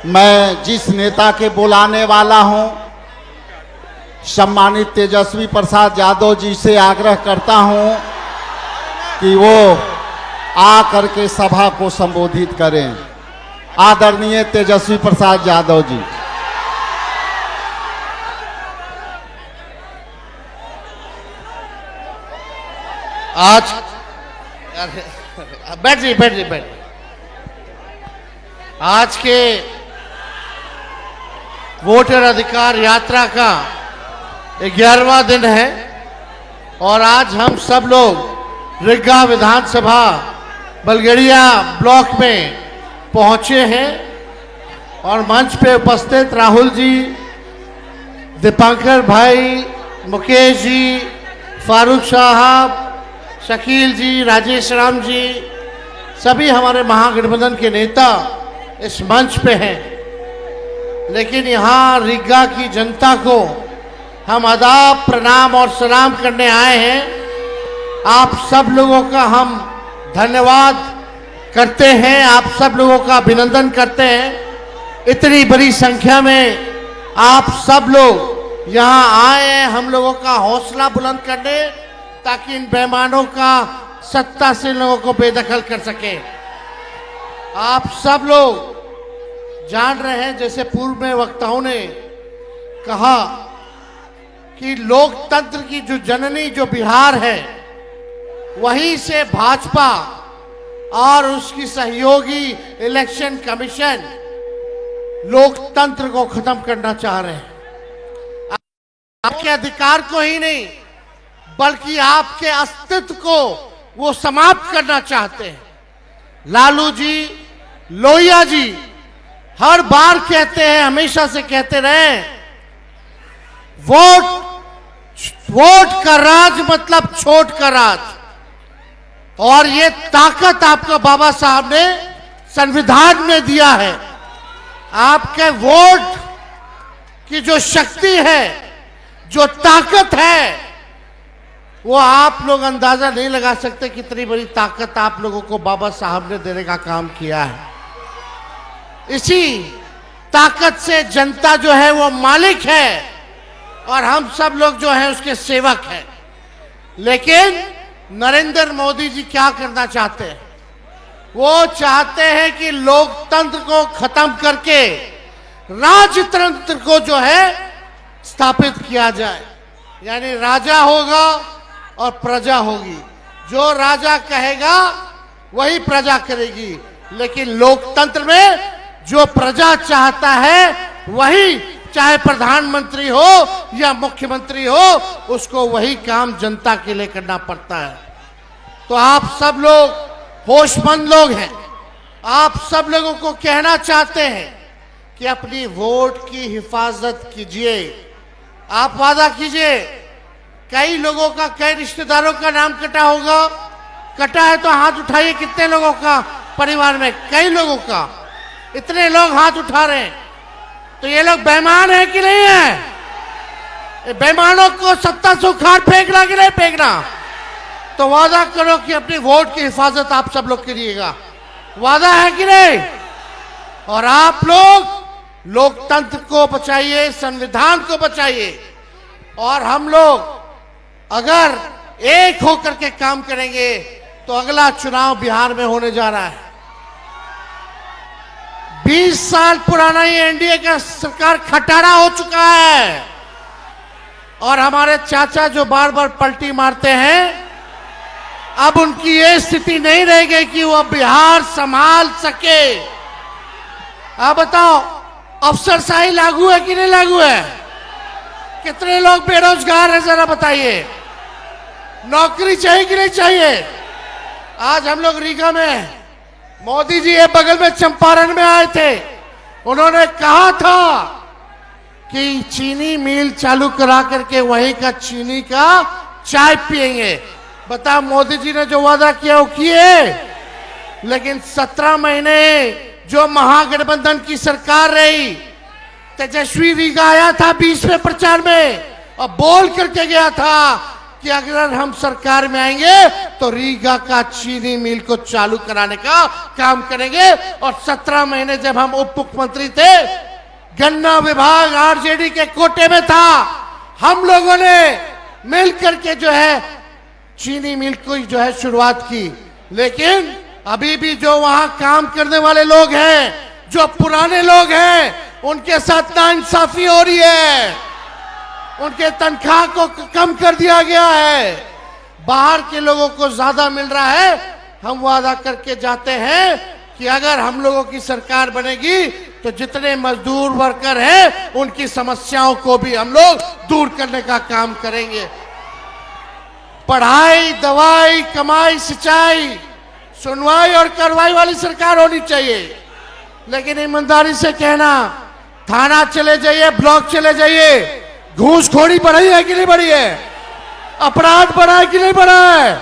मैं जिस नेता के बुलाने वाला हूं, सम्मानित तेजस्वी प्रसाद यादव जी से आग्रह करता हूं कि वो आ करके सभा को संबोधित करें। आदरणीय तेजस्वी प्रसाद यादव जी। आज बैठ आज के वोटर अधिकार यात्रा का 11वां दिन है और आज हम सब लोग रिग्गा विधानसभा बलगड़िया ब्लॉक में पहुंचे हैं और मंच पे उपस्थित राहुल जी, दीपांकर भाई, मुकेश जी, फारूक साहब, शकील जी, राजेश राम जी, सभी हमारे महागठबंधन के नेता इस मंच पे हैं। लेकिन यहाँ रिग्गा की जनता को हम आदाब, प्रणाम और सलाम करने आए हैं। आप सब लोगों का हम धन्यवाद करते हैं, आप सब लोगों का अभिनंदन करते हैं। इतनी बड़ी संख्या में आप सब लोग यहाँ आए हैं हम लोगों का हौसला बुलंद करने, ताकि इन बेईमानों का सत्ता से लोगों को बेदखल कर सके। आप सब लोग जान रहे हैं, जैसे पूर्व में वक्ताओं ने कहा कि लोकतंत्र की जो जननी जो बिहार है, वहीं से भाजपा और उसकी सहयोगी इलेक्शन कमीशन लोकतंत्र को खत्म करना चाह रहे हैं। आपके अधिकार को ही नहीं, बल्कि आपके अस्तित्व को वो समाप्त करना चाहते हैं। लालू जी, लोहिया जी हर बार कहते हैं, हमेशा से कहते रहे, वोट का राज मतलब छोट का राज। और ये ताकत आपको बाबा साहब ने संविधान में दिया है। आपके वोट की जो शक्ति है, जो ताकत है, वो आप लोग अंदाजा नहीं लगा सकते कितनी बड़ी ताकत आप लोगों को बाबा साहब ने देने का काम किया है। इसी ताकत से जनता जो है वो मालिक है और हम सब लोग जो है उसके सेवक हैं। लेकिन नरेंद्र मोदी जी क्या करना चाहते हैं? वो चाहते हैं कि लोकतंत्र को खत्म करके राजतंत्र को जो है स्थापित किया जाए। यानी राजा होगा और प्रजा होगी, जो राजा कहेगा वही प्रजा करेगी। लेकिन लोकतंत्र में जो प्रजा चाहता है वही, चाहे प्रधानमंत्री हो या मुख्यमंत्री हो, उसको वही काम जनता के लिए करना पड़ता है। तो आप सब लोग होशमंद लोग हैं। आप सब लोगों को कहना चाहते हैं कि अपनी वोट की हिफाजत कीजिए। आप वादा कीजिए। कई लोगों का, कई रिश्तेदारों का नाम कटा होगा। कटा है तो हाथ उठाइए। कितने लोगों का परिवार में? कई लोगों का। इतने लोग हाथ उठा रहे हैं, तो ये लोग बेईमान है कि नहीं है? बेईमानों को सत्ता से उखाड़ फेंकना कि नहीं फेंकना? तो वादा करो कि अपनी वोट की हिफाजत आप सब लोग करिएगा। वादा है कि नहीं? और आप लोग लोकतंत्र को बचाइए, संविधान को बचाइए। और हम लोग अगर एक होकर के काम करेंगे तो अगला चुनाव बिहार में होने जा रहा है। 20 साल पुराना ये एनडीए का सरकार खटारा हो चुका है और हमारे चाचा जो बार बार पलटी मारते हैं, अब उनकी ये स्थिति नहीं रह गई कि वो बिहार संभाल सके। आप बताओ, अफसरशाही लागू है कि नहीं लागू है? कितने लोग बेरोजगार हैं, जरा बताइए। नौकरी चाहिए कि नहीं चाहिए? आज हम लोग रीगा में, मोदी जी ये बगल में चंपारण में आए थे। उन्होंने कहा था कि चीनी मिल चालू करा करके वहीं का चीनी का चाय पिएंगे। बता, मोदी जी ने जो वादा किया वो किए। लेकिन 17 महीने जो महागठबंधन की सरकार रही, तेजस्वी रीगा आया था 20 में प्रचार में और बोल करके गया था कि अगर हम सरकार में आएंगे तो रीगा का चीनी मिल को चालू कराने का काम करेंगे। और 17 महीने जब हम उप मुख्यमंत्री थे, गन्ना विभाग आरजेडी के कोटे में था, हम लोगों ने मिलकर के जो है चीनी मिल को जो है शुरुआत की। लेकिन अभी भी जो वहां काम करने वाले लोग हैं, जो पुराने लोग हैं, उनके साथ नाइंसाफी हो रही है। उनके तनख्वाह को कम कर दिया गया है, बाहर के लोगों को ज्यादा मिल रहा है। हम वादा करके जाते हैं कि अगर हम लोगों की सरकार बनेगी तो जितने मजदूर वर्कर हैं उनकी समस्याओं को भी हम लोग दूर करने का काम करेंगे। पढ़ाई, दवाई, कमाई, सिंचाई, सुनवाई और कार्रवाई वाली सरकार होनी चाहिए। लेकिन ईमानदारी से कहना, थाना चले जाइए, ब्लॉक चले जाइए, घूसखोरी बढ़ी है कि नहीं बढ़ी है? अपराध बढ़ा है कि नहीं बढ़ा है?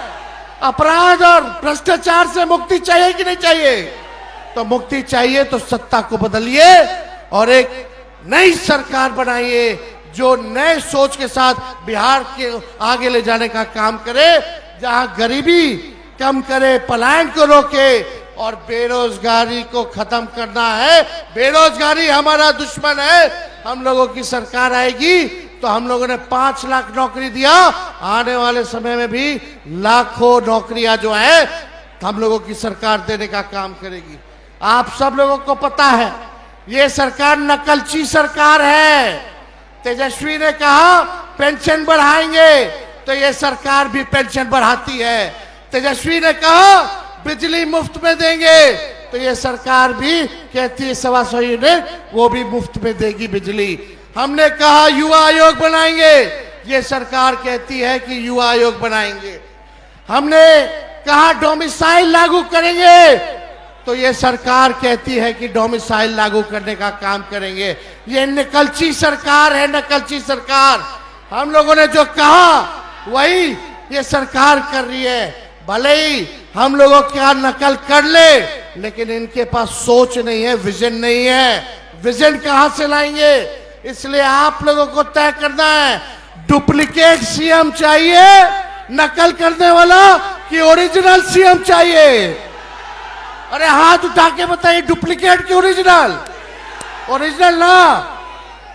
अपराध और भ्रष्टाचार से मुक्ति चाहिए कि नहीं चाहिए? तो मुक्ति चाहिए तो सत्ता को बदलिए और एक नई सरकार बनाइए जो नए सोच के साथ बिहार के आगे ले जाने का काम करे, जहां गरीबी कम करे, पलायन को रोके और बेरोजगारी को खत्म करना है। बेरोजगारी हमारा दुश्मन है। हम लोगों की सरकार आएगी तो हम लोगों ने 5 लाख नौकरी दिया, आने वाले समय में भी लाखों नौकरियां जो है हम लोगों की सरकार देने का काम करेगी। आप सब लोगों को पता है ये सरकार नकलची सरकार है। तेजस्वी ने कहा पेंशन बढ़ाएंगे, तो ये सरकार भी पेंशन बढ़ाती है। तेजस्वी ने कहा बिजली मुफ्त में देंगे, तो ये सरकार भी कहती है 125 यूनिट वो भी मुफ्त में देगी बिजली। हमने कहा युवा आयोग बनाएंगे, ये सरकार कहती है कि युवा आयोग बनाएंगे। हमने कहा डोमिसाइल लागू करेंगे, तो ये सरकार कहती है कि डोमिसाइल लागू करने का काम करेंगे। ये नकलची सरकार है, नकलची सरकार। हम लोगों ने जो कहा वही ये सरकार कर रही है। भले ही हम लोगों क्या नकल कर ले, लेकिन इनके पास सोच नहीं है, विजन नहीं है। विजन कहां से लाएंगे? इसलिए आप लोगों को तय करना है, डुप्लीकेट सीएम चाहिए, नकल करने वाला, कि ओरिजिनल सीएम चाहिए? अरे हाथ उठा के बताइए, डुप्लीकेट की ओरिजिनल? ओरिजिनल ना।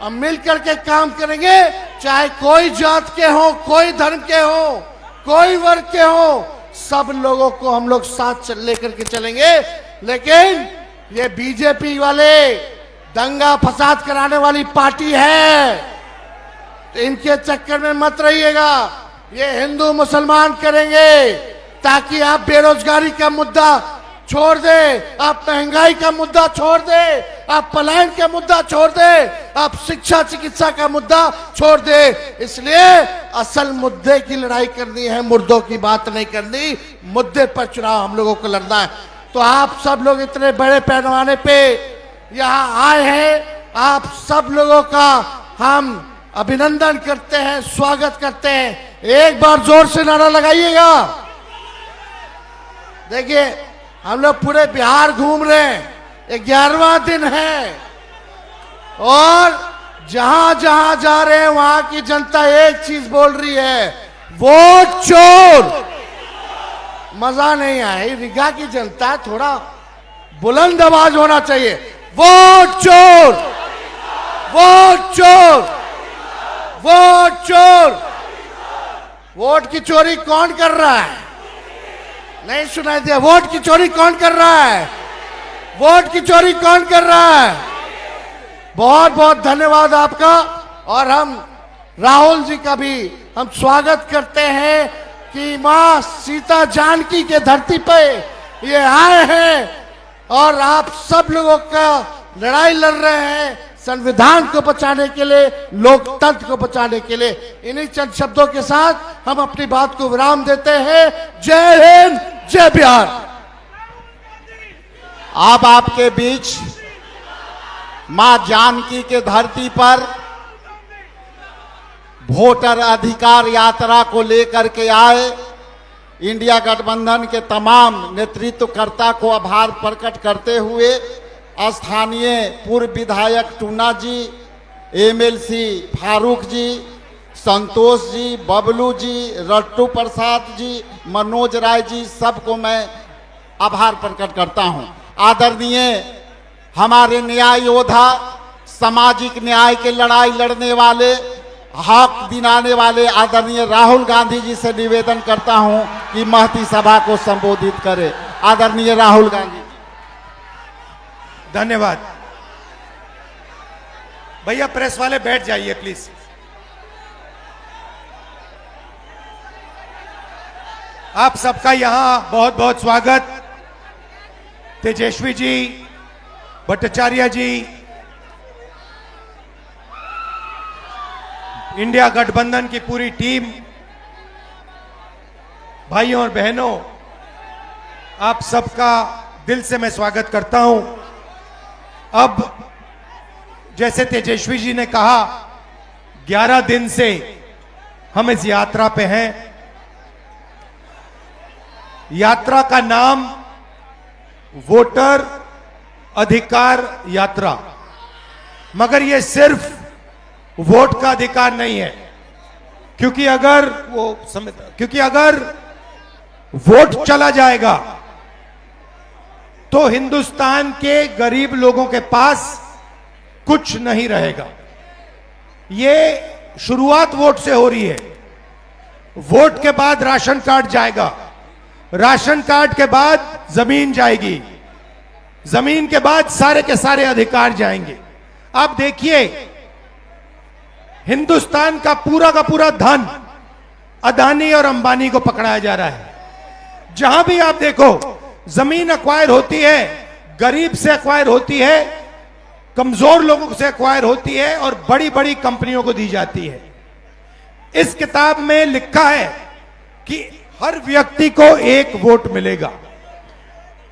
हम मिल करके काम करेंगे, चाहे कोई जात के हो, कोई धर्म के हो, कोई वर्ग के हो, सब लोगों को हम लोग साथ लेकर के चलेंगे। लेकिन ये बीजेपी वाले दंगा फसाद कराने वाली पार्टी है, तो इनके चक्कर में मत रहिएगा। ये हिंदू मुसलमान करेंगे ताकि आप बेरोजगारी का मुद्दा छोड़ दे, आप महंगाई का मुद्दा छोड़ दे, आप पलायन का मुद्दा छोड़ दे, आप शिक्षा चिकित्सा का मुद्दा छोड़ दे। इसलिए असल मुद्दे की लड़ाई करनी है, मुर्दों की बात नहीं करनी। मुद्दे पर चुनाव हम लोगों को लड़ना है। तो आप सब लोग इतने बड़े पैमाने पे यहाँ आए हैं, आप सब लोगों का हम अभिनंदन करते हैं, स्वागत करते हैं। एक बार जोर से नारा लगाइएगा। देखिए हम लोग पूरे बिहार घूम रहे हैं, 11वां दिन है, और जहां जहां जा रहे हैं वहां की जनता एक चीज बोल रही है, वोट चोर। मजा नहीं आया, रीगा की जनता थोड़ा बुलंद आवाज होना चाहिए, वोट चोर, वोट चोर, वोट चोर। वोट की चोरी कौन कर रहा है? नहीं सुनाई दिया? वोट की चोरी कौन कर रहा है? वोट की चोरी कौन कर रहा है? बहुत बहुत धन्यवाद आपका। और हम राहुल जी का भी हम स्वागत करते हैं कि मां सीता जानकी के धरती पे ये आए हैं और आप सब लोगों का लड़ाई लड़ रहे हैं संविधान को बचाने के लिए, लोकतंत्र को बचाने के लिए। इन्हीं चंद शब्दों के साथ हम अपनी बात को विराम देते हैं। जय हिंद, जय बिहार। अब आपके बीच मां जानकी के धरती पर वोटर अधिकार यात्रा को लेकर के आए इंडिया गठबंधन के तमाम नेतृत्वकर्ता को आभार प्रकट करते हुए स्थानीय पूर्व विधायक टूना जी, एमएलसी फारूक जी, संतोष जी, बबलू जी, रट्टू प्रसाद जी, मनोज राय जी, सबको मैं आभार प्रकट करता हूं। आदरणीय हमारे न्याय योद्धा, सामाजिक न्याय के लड़ाई लड़ने वाले, हक दिलाने वाले आदरणीय राहुल गांधी जी से निवेदन करता हूं कि महती सभा को संबोधित करें। आदरणीय राहुल गांधी। धन्यवाद भैया। प्रेस वाले बैठ जाइए प्लीज। आप सबका यहां बहुत बहुत स्वागत। तेजस्वी जी, भट्टाचार्य जी, इंडिया गठबंधन की पूरी टीम, भाइयों और बहनों, आप सबका दिल से मैं स्वागत करता हूं। अब जैसे तेजस्वी जी ने कहा, 11 दिन से हम इस यात्रा पे हैं। यात्रा का नाम वोटर अधिकार यात्रा, मगर यह सिर्फ वोट का अधिकार नहीं है, क्योंकि अगर वोट चला जाएगा तो हिंदुस्तान के गरीब लोगों के पास कुछ नहीं रहेगा। ये शुरुआत वोट से हो रही है। वोट के बाद राशन कार्ड जाएगा, राशन कार्ड के बाद जमीन जाएगी, जमीन के बाद सारे के सारे अधिकार जाएंगे। आप देखिए, हिंदुस्तान का पूरा धन अदानी और अंबानी को पकड़ाया जा रहा है। जहां भी आप देखो, जमीन एक्वायर होती है, गरीब से एक्वायर होती है, कमजोर लोगों से एक्वायर होती है और बड़ी बड़ी कंपनियों को दी जाती है। इस किताब में लिखा है कि हर व्यक्ति को एक वोट मिलेगा।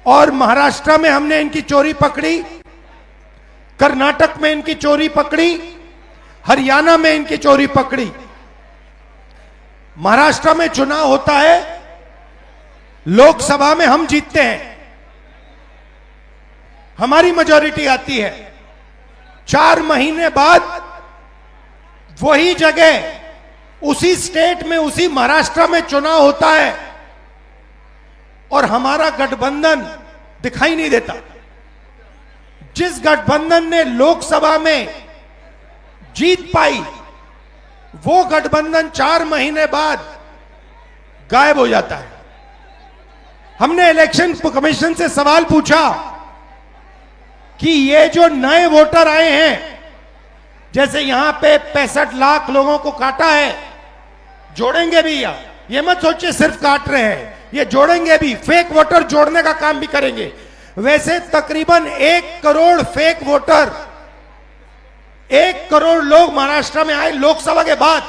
और महाराष्ट्र में हमने इनकी चोरी पकड़ी, कर्नाटक में इनकी चोरी पकड़ी, हरियाणा में इनकी चोरी पकड़ी। महाराष्ट्र में चुनाव होता है, लोकसभा में हम जीतते हैं, हमारी मेजॉरिटी आती है। 4 महीने बाद वही जगह, उसी स्टेट में, उसी महाराष्ट्र में चुनाव होता है और हमारा गठबंधन दिखाई नहीं देता। जिस गठबंधन ने लोकसभा में जीत पाई, वो गठबंधन 4 महीने बाद गायब हो जाता है। हमने इलेक्शन कमीशन से सवाल पूछा कि ये जो नए वोटर आए हैं, जैसे यहां पे 65 लाख लोगों को काटा है, जोड़ेंगे भी या ये मत सोचिए सिर्फ काट रहे हैं, ये जोड़ेंगे भी, फेक वोटर जोड़ने का काम भी करेंगे। वैसे तकरीबन 1 करोड़ फेक वोटर, 1 करोड़ लोग महाराष्ट्र में आए लोकसभा के बाद।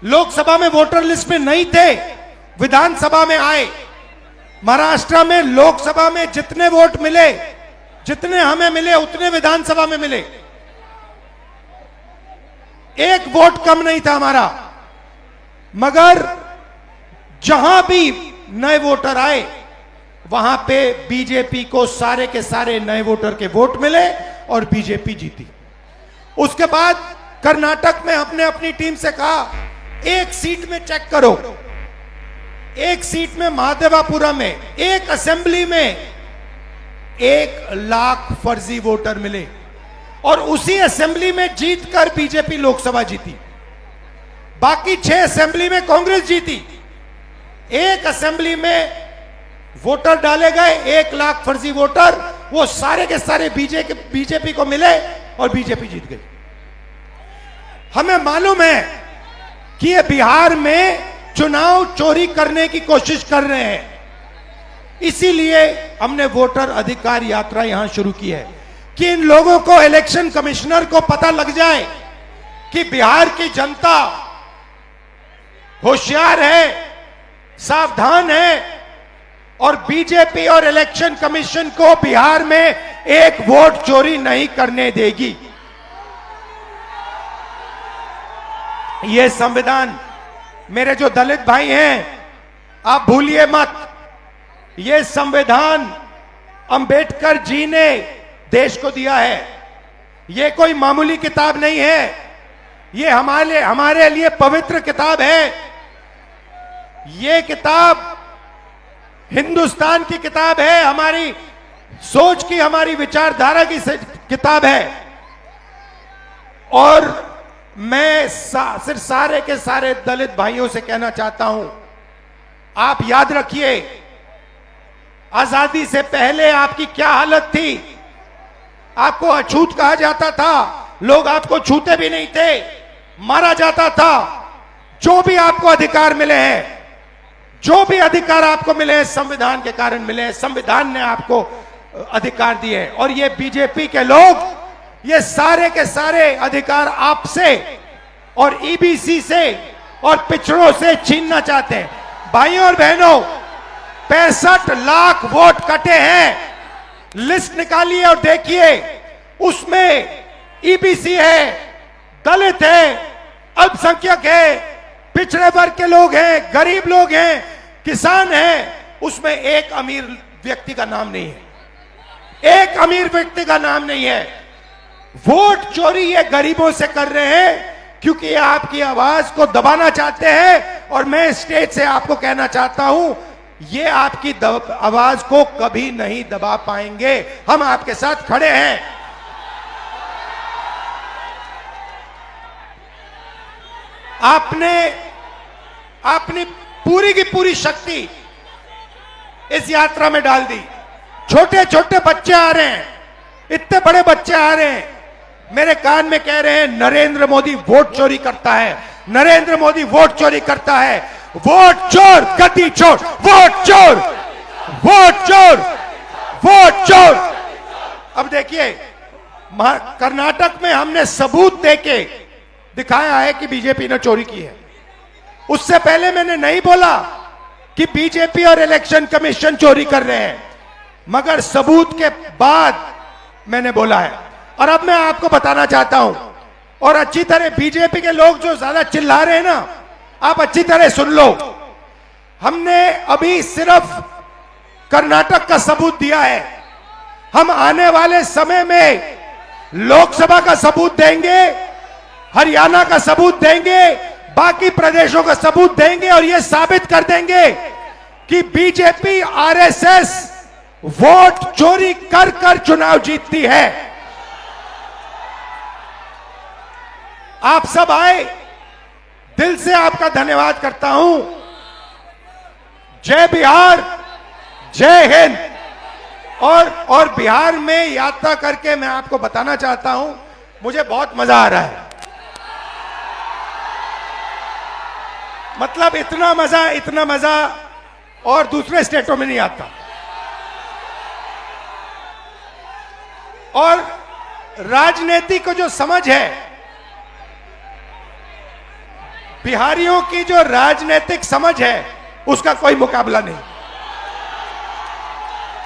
लोकसभा में वोटर लिस्ट में नहीं थे, विधानसभा में आए। महाराष्ट्र में लोकसभा में जितने वोट मिले, जितने हमें मिले, उतने विधानसभा में मिले। 1 वोट कम नहीं था हमारा। मगर जहां भी नए वोटर आए, वहां पे बीजेपी को सारे के सारे नए वोटर के वोट मिले और बीजेपी जीती। उसके बाद कर्नाटक में हमने अपनी टीम से कहा, 1 सीट में चेक करो, 1 सीट में महादेवापुरम में, 1 असेंबली में 1 लाख फर्जी वोटर मिले और उसी असेंबली में जीतकर बीजेपी लोकसभा जीती। बाकी 6 असेंबली में कांग्रेस जीती। 1 असेंबली में वोटर डाले गए, 1 लाख फर्जी वोटर, वो सारे के सारे बीजेपी को मिले और बीजेपी जीत गई। हमें मालूम है कि ये बिहार में चुनाव चोरी करने की कोशिश कर रहे हैं, इसीलिए हमने वोटर अधिकार यात्रा यहां शुरू की है कि इन लोगों को, इलेक्शन कमिश्नर को पता लग जाए कि बिहार की जनता होशियार है, सावधान है और बीजेपी और इलेक्शन कमीशन को बिहार में 1 वोट चोरी नहीं करने देगी। यह संविधान, मेरे जो दलित भाई हैं, आप भूलिए मत, यह संविधान अंबेडकर जी ने देश को दिया है। यह कोई मामूली किताब नहीं है। ये हमारे लिए पवित्र किताब है। ये किताब हिंदुस्तान की किताब है, हमारी सोच की, हमारी विचारधारा की किताब है। और मैं सिर्फ सारे के सारे दलित भाइयों से कहना चाहता हूं, आप याद रखिए, आजादी से पहले आपकी क्या हालत थी। आपको अछूत कहा जाता था, लोग आपको छूते भी नहीं थे, मारा जाता था। जो भी आपको अधिकार मिले हैं, जो भी अधिकार आपको मिले हैं, संविधान के कारण मिले हैं। संविधान ने आपको अधिकार दिए हैं। और ये बीजेपी के लोग ये सारे के सारे अधिकार आपसे और ईबीसी से और पिछड़ों से छीनना चाहते हैं। भाइयों और बहनों, 65 लाख वोट कटे हैं। लिस्ट निकालिए और देखिए, उसमें ईबीसी है, दलित है, अल्पसंख्यक है, पिछड़े वर्ग के लोग हैं, गरीब लोग हैं, किसान हैं। उसमें एक अमीर व्यक्ति का नाम नहीं है, एक अमीर व्यक्ति का नाम नहीं है। वोट चोरी ये गरीबों से कर रहे हैं क्योंकि ये आपकी आवाज को दबाना चाहते हैं। और मैं स्टेज से आपको कहना चाहता हूं, ये आपकी आवाज को कभी नहीं दबा पाएंगे। हम आपके साथ खड़े हैं। आपने अपनी पूरी की पूरी शक्ति इस यात्रा में डाल दी। छोटे छोटे बच्चे आ रहे हैं, इतने बड़े बच्चे आ रहे हैं, मेरे कान में कह रहे हैं नरेंद्र मोदी वोट चोरी करता है, नरेंद्र मोदी वोट चोरी करता है। वोट चोर, गद्दी चोर, वोट चोर, वोट चोर, वोट चोर। अब देखिए, कर्नाटक में हमने सबूत देके दिखाया है कि बीजेपी ने चोरी की है। उससे पहले मैंने नहीं बोला कि बीजेपी और इलेक्शन कमीशन चोरी कर रहे हैं, मगर सबूत के बाद मैंने बोला है। और अब मैं आपको बताना चाहता हूं, और अच्छी तरह बीजेपी के लोग जो ज्यादा चिल्ला रहे हैं ना, आप अच्छी तरह सुन लो। हमने अभी सिर्फ कर्नाटक का सबूत दिया है, हम आने वाले समय में लोकसभा का सबूत देंगे, हरियाणा का सबूत देंगे, बाकी प्रदेशों का सबूत देंगे और यह साबित कर देंगे कि बीजेपी आरएसएस वोट चोरी कर कर चुनाव जीतती है। आप सब आए, दिल से आपका धन्यवाद करता हूं। जय बिहार, जय हिंद। और बिहार में यात्रा करके मैं आपको बताना चाहता हूं, मुझे बहुत मजा आ रहा है। मतलब इतना मजा और दूसरे स्टेटों में नहीं आता। और राजनीति को जो समझ है, बिहारियों की जो राजनीतिक समझ है, उसका कोई मुकाबला नहीं।